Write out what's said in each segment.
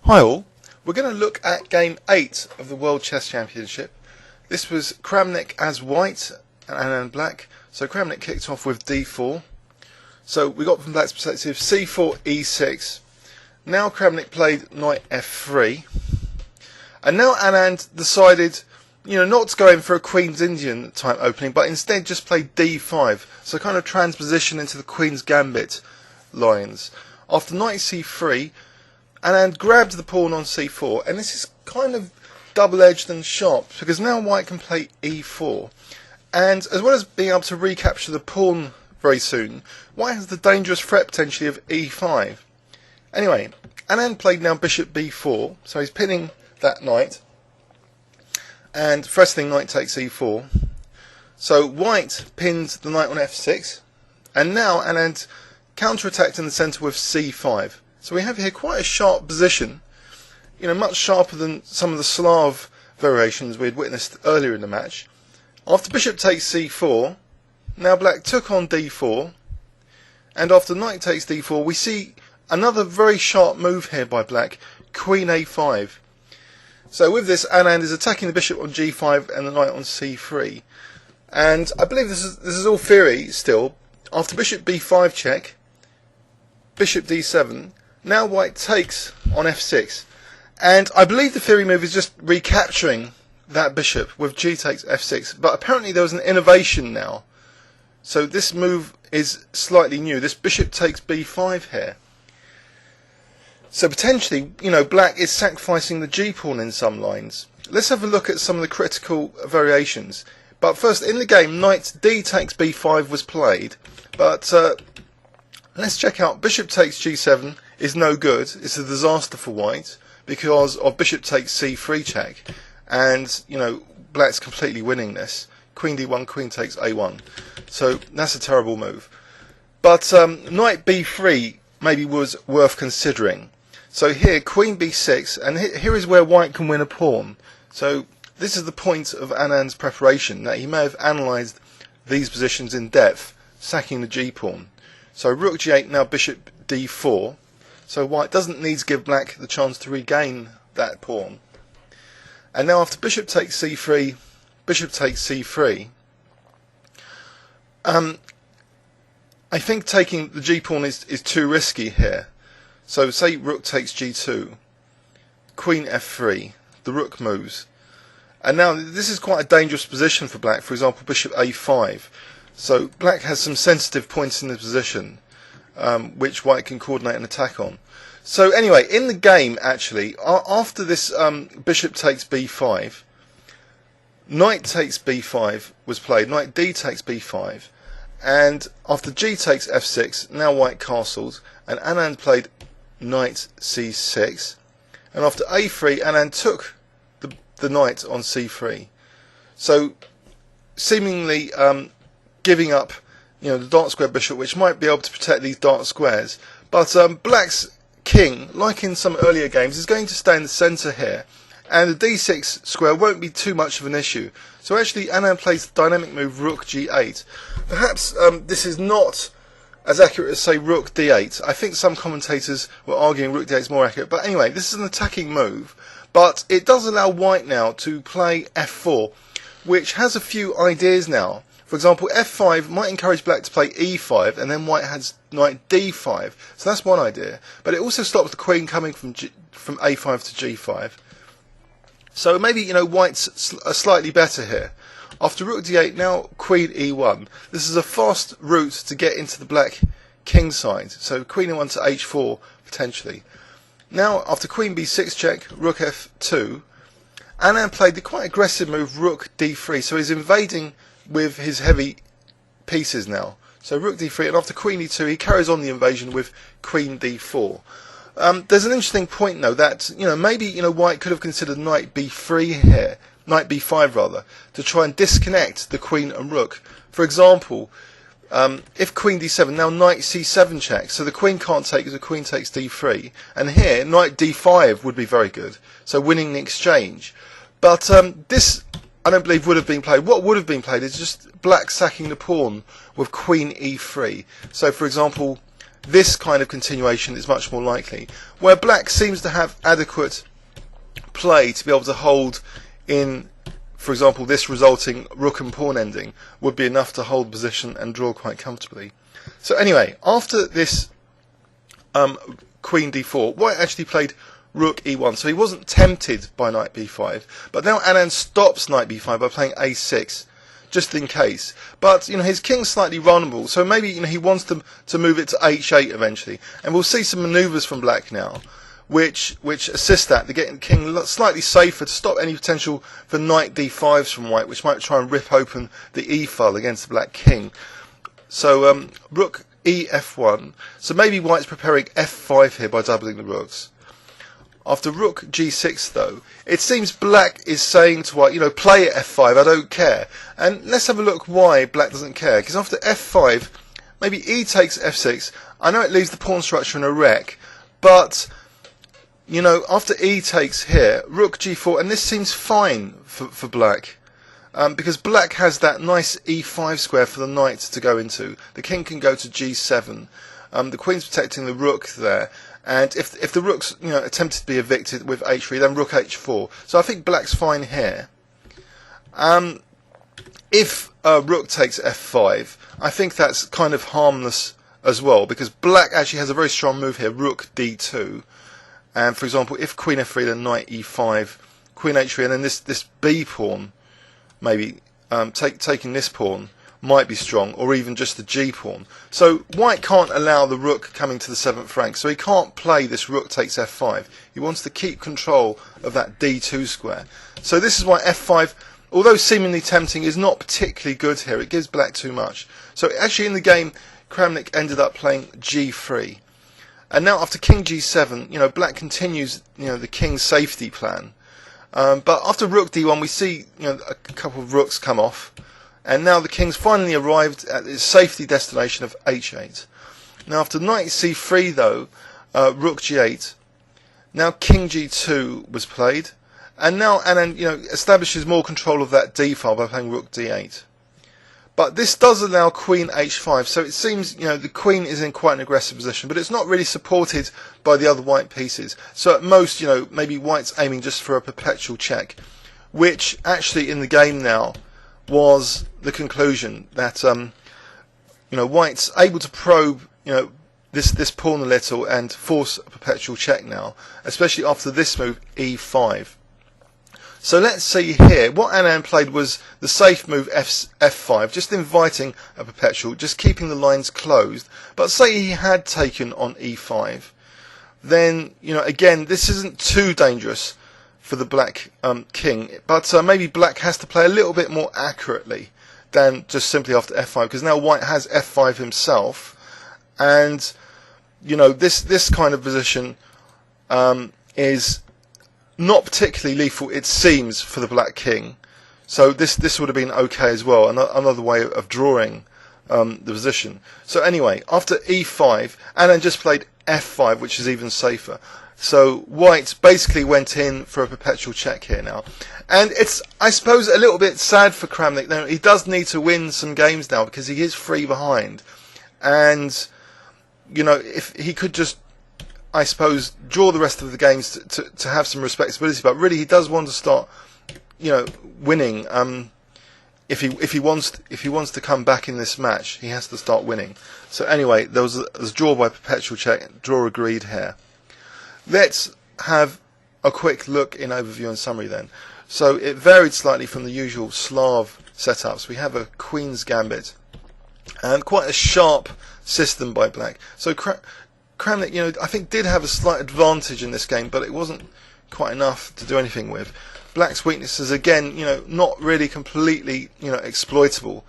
Hi all, we're going to look at game 8 of the World Chess Championship. This was Kramnik as white and Anand black. So Kramnik kicked off with d4. So we got from black's perspective c4, e6. Now Kramnik played knight f3. And now Anand decided, not to go in for a Queen's Indian type opening, but instead just played d5. So kind of transposition into the Queen's Gambit lines. After knight c3, Anand grabbed the pawn on c4, and this is kind of double-edged and sharp because now white can play e4, and as well as being able to recapture the pawn very soon, white has the dangerous threat potentially of e5. Anyway, Anand played now bishop b4, so he's pinning that knight, and first thing knight takes e4. So white pinned the knight on f6, and now Anand counter-attacked in the centre with c5. So we have here quite a sharp position, much sharper than some of the Slav variations we had witnessed earlier in the match. After bishop takes c4, now black took on d4, and after knight takes d4 we see another very sharp move here by black, queen a5. So with this, Anand is attacking the bishop on g5 and the knight on c3. And I believe this is all theory still. After bishop b5 check, bishop d7, now white takes on f6, and I believe the theory move is just recapturing that bishop with g takes f6, but apparently there was an innovation now. So this move is slightly new. This bishop takes b5 here. So potentially, black is sacrificing the g-pawn in some lines. Let's have a look at some of the critical variations. But first, in the game, knight d takes b5 was played, but let's check out bishop takes g7 is no good. It's a disaster for white because of bishop takes c3 check, and black's completely winning this. Queen d1, queen takes a1. So that's a terrible move. But knight b3 maybe was worth considering. So here queen b6, and here is where white can win a pawn. So this is the point of Anand's preparation, that he may have analysed these positions in depth, sacking the g-pawn. So rook g8, now bishop d4. So white doesn't need to give black the chance to regain that pawn. And now after bishop takes c3, bishop takes c3. I think taking the g-pawn is too risky here. So say rook takes g2, queen f3, the rook moves. And now this is quite a dangerous position for black, for example bishop a5. So black has some sensitive points in the position, which white can coordinate an attack on. So anyway, in the game actually, after this bishop takes b5, knight takes b5 was played, knight d takes b5, and after g takes f6, now white castled, and Anand played knight c6, and after a3, Anand took the knight on c3. So seemingly giving up the dark square bishop, which might be able to protect these dark squares, but black's king, like in some earlier games, is going to stay in the centre here, and the d6 square won't be too much of an issue. So actually Anand plays the dynamic move rook g8. Perhaps this is not as accurate as say rook d8. I think some commentators were arguing rook d8 is more accurate, but anyway, this is an attacking move, but it does allow white now to play f4, which has a few ideas now. For example, f5 might encourage black to play e5, and then white has knight d5. So that's one idea. But it also stops the queen coming from a5 to g5. So maybe, white's slightly better here. After rook d8, now queen e1. This is a fast route to get into the black king side. So queen e1 to h4, potentially. Now, after queen b6 check, rook f2, Anand played the quite aggressive move rook d3. So he's invading with his heavy pieces now. So rook d3, and after queen e2 he carries on the invasion with queen d4. There's an interesting point though, that maybe white could have considered knight b3 here, knight b5 rather, to try and disconnect the queen and rook. For example, if queen d7, now knight c7 checks, so the queen can't take because the queen takes d3, and here knight d5 would be very good, so winning the exchange. But this I don't believe would have been played. What would have been played is just black sacking the pawn with queen e3. So for example, this kind of continuation is much more likely, where black seems to have adequate play to be able to hold in, for example, this resulting rook and pawn ending would be enough to hold position and draw quite comfortably. So anyway, after this queen d4, white actually played rook e1, so he wasn't tempted by knight b5, but now Anand stops knight b5 by playing a6, just in case. But his king's slightly vulnerable, so maybe he wants them to move it to h8 eventually, and we'll see some manoeuvres from black now which assist that, to get the king slightly safer, to stop any potential for knight d5s from white, which might try and rip open the e file against the black king. So rook ef1, so maybe white's preparing f5 here by doubling the rooks. After rook g6 though, it seems black is saying to white, play at f5, I don't care. And let's have a look why black doesn't care, because after f5, maybe e takes f6, I know it leaves the pawn structure in a wreck, but after e takes here, rook g4, and this seems fine for black, because black has that nice e5 square for the knight to go into. The king can go to g7. The queen's protecting the rook there, and if the rook's attempted to be evicted with h3, then rook h4. So I think black's fine here. If rook takes f5, I think that's kind of harmless as well, because black actually has a very strong move here, rook d2. And for example, if queen f3, then knight e5, queen h3, and then this b pawn, maybe taking this pawn might be strong, or even just the g pawn. So white can't allow the rook coming to the 7th rank, so he can't play this rook takes f5. He wants to keep control of that d2 square. So this is why f5, although seemingly tempting, is not particularly good here. It gives black too much. So actually in the game, Kramnik ended up playing g3. And now after king g7, black continues, the king's safety plan. But after rook d1, we see, a couple of rooks come off, and now the king's finally arrived at its safety destination of h8. Now after knight c3, though, rook g8. Now king g2 was played, and now Anand, establishes more control of that d file by playing rook d8. But this does allow queen h5, so it seems the queen is in quite an aggressive position, but it's not really supported by the other white pieces. So at most, maybe white's aiming just for a perpetual check, which actually in the game now was the conclusion that white's able to probe this pawn a little and force a perpetual check now, especially after this move e5. So let's see here, what Anand played was the safe move f5, just inviting a perpetual, just keeping the lines closed. But say he had taken on e5, then, again, this isn't too dangerous for the black king, but maybe black has to play a little bit more accurately than just simply after f5, because now white has f5 himself, and, this kind of position is not particularly lethal, it seems, for the black king. So this would have been okay as well, another way of drawing the position. So anyway, after e5, Anand just played f5, which is even safer. So white basically went in for a perpetual check here now. And it's, I suppose, a little bit sad for Kramnik. Now, he does need to win some games now, because he is 3 behind. And, if he could just, I suppose, draw the rest of the games to have some respectability, but really he does want to start, winning. If he wants to come back in this match, he has to start winning. So anyway, there was a draw by perpetual check, draw agreed here. Let's have a quick look in overview and summary then. So it varied slightly from the usual Slav setups. We have a Queen's Gambit, and quite a sharp system by black. So Kramnik, I think did have a slight advantage in this game, but it wasn't quite enough to do anything with. Black's weaknesses, again, not really completely, exploitable,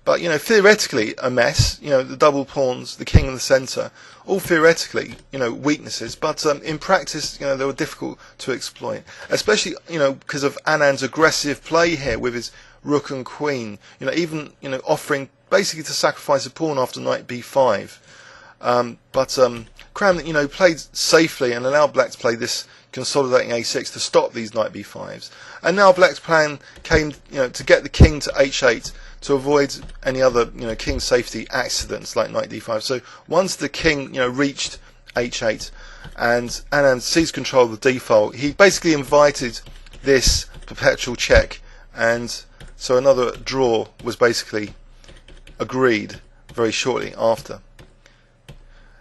but, theoretically a mess. The double pawns, the king in the centre, all theoretically, weaknesses, but in practice, they were difficult to exploit, especially, because of Anand's aggressive play here with his rook and queen, even, offering basically to sacrifice a pawn after knight b5. But Kramnik, played safely and allowed black to play this consolidating a6 to stop these knight b5s. And now black's plan came, to get the king to h8 to avoid any other king safety accidents like knight d5. So once the king reached h8 and Anand seized control of the d file, he basically invited this perpetual check, and so another draw was basically agreed very shortly after.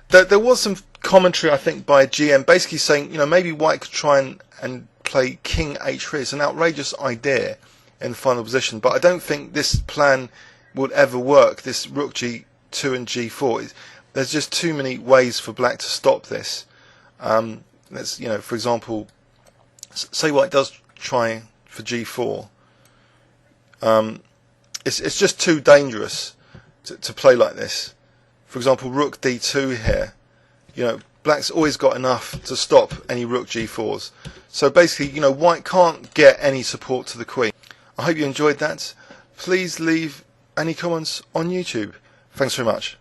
There was some commentary, I think, by GM basically saying maybe white could try and play king h3. It's an outrageous idea in the final position, but I don't think this plan would ever work, this rook g2 and g4. There's just too many ways for black to stop this. Let's for example, say white does try for g4. It's just too dangerous to play like this. For example, rook d2 here. Black's always got enough to stop any rook g4s. So basically, white can't get any support to the queen. I hope you enjoyed that. Please leave any comments on YouTube. Thanks very much.